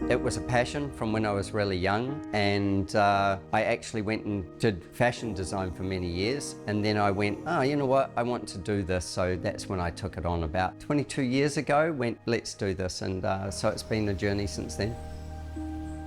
It was a passion from when I was really young, and I actually went and did fashion design for many years, and then I went, oh, you know what, I want to do this. So that's when I took it on about 22 years ago, went, let's do this, and so it's been a journey since then.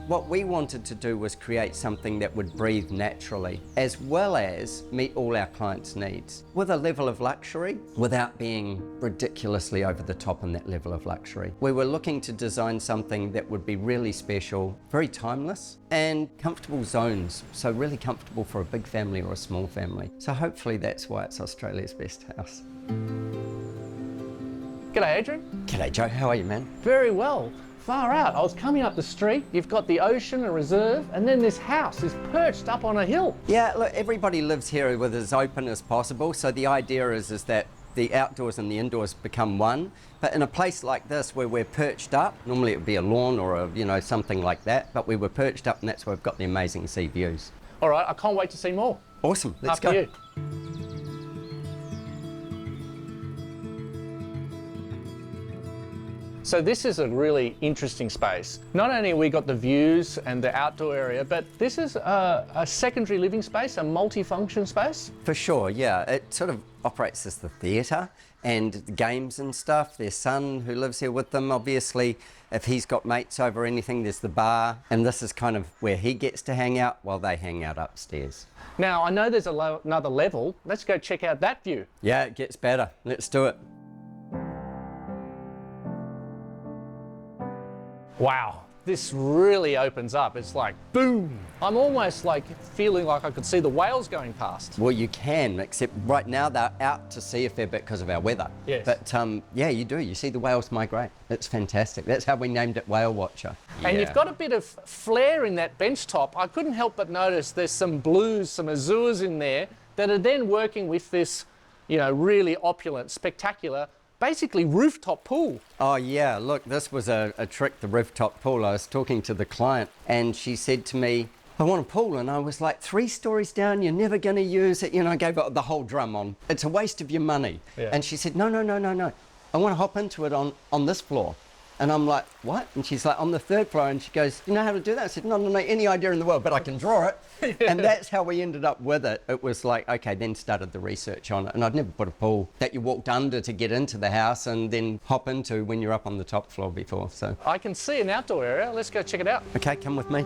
What we wanted to do was create something that would breathe naturally, as well as meet all our clients' needs with a level of luxury without being ridiculously over the top in that level of luxury. We were looking to design something that would be really special, very timeless, and comfortable zones. So really comfortable for a big family or a small family. So hopefully that's why it's Australia's best house. G'day, Adrian. G'day, Joe. How are you, man? Very well. Far out. I was coming up the street, you've got the ocean, a reserve, and then this house is perched up on a hill. Yeah, look, everybody lives here with as open as possible. So the idea is that the outdoors and the indoors become one. But in a place like this where we're perched up, normally it would be a lawn or a, you know, something like that, but we were perched up and that's where we've got the amazing sea views. All right, I can't wait to see more. Awesome, let's go. After you. So this is a really interesting space. Not only have we got the views and the outdoor area, but this is a secondary living space, a multi-function space. For sure, yeah. It sort of operates as the theatre and the games and stuff. Their son who lives here with them, obviously, if he's got mates over or anything, there's the bar. And this is kind of where he gets to hang out while they hang out upstairs. Now, I know there's another level. Let's go check out that view. Yeah, it gets better. Let's do it. Wow, this really opens up. It's like, boom. I'm almost like feeling like I could see the whales going past. Well, you can, except right now they're out to sea a fair bit because of our weather. Yes. But yeah, you do. You see the whales migrate. It's fantastic. That's how we named it Whale Watcher. And Yeah. you've got a bit of flair in that bench top. I couldn't help but notice there's some blues, some azures in there that are then working with this, you know, really opulent, spectacular, basically rooftop pool. Oh yeah, look, this was a trick, the rooftop pool. I was talking to the client and she said to me, I want a pool. And I was like, 3 stories down, you're never gonna use it. You know, I gave it the whole drum on, it's a waste of your money. Yeah. And she said, no. I wanna hop into it on this floor. And I'm like, what? And she's like, on the 3rd floor. And she goes, you know how to do that? I said, no, any idea in the world, but I can draw it. Yeah. And that's how we ended up with it. It was like, okay, then started the research on it. And I'd never put a pool that you walked under to get into the house and then hop into when you're up on the top floor before, so. I can see an outdoor area. Let's go check it out. Okay, come with me.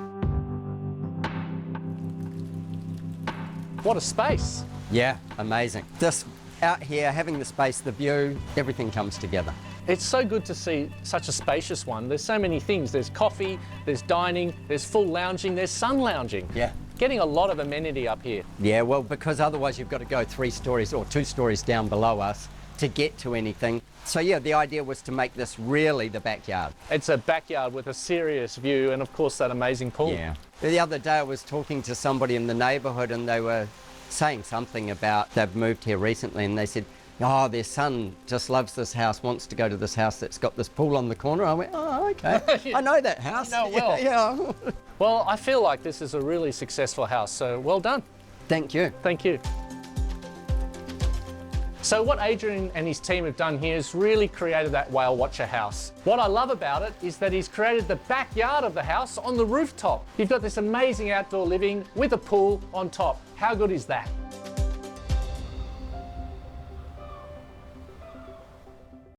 What a space. Yeah, amazing. This out here, having the space, the view, everything comes together. It's so good to see such a spacious one. There's so many things. There's coffee, there's dining, there's full lounging, there's sun lounging. Yeah. Getting a lot of amenity up here. Yeah, well, because otherwise you've got to go 3 stories or 2 stories down below us to get to anything. So yeah, the idea was to make this really the backyard. It's a backyard with a serious view and of course that amazing pool. Yeah. The other day I was talking to somebody in the neighbourhood and they were saying something about they've moved here recently and they said, oh, their son just loves this house, wants to go to this house that's got this pool on the corner. I went, oh, okay. Yeah. I know that house. You know it well. Yeah. Well, I feel like this is a really successful house, so well done. Thank you. Thank you. So what Adrian and his team have done here is really created that Whale Watcher house. What I love about it is that he's created the backyard of the house on the rooftop. You've got this amazing outdoor living with a pool on top. How good is that?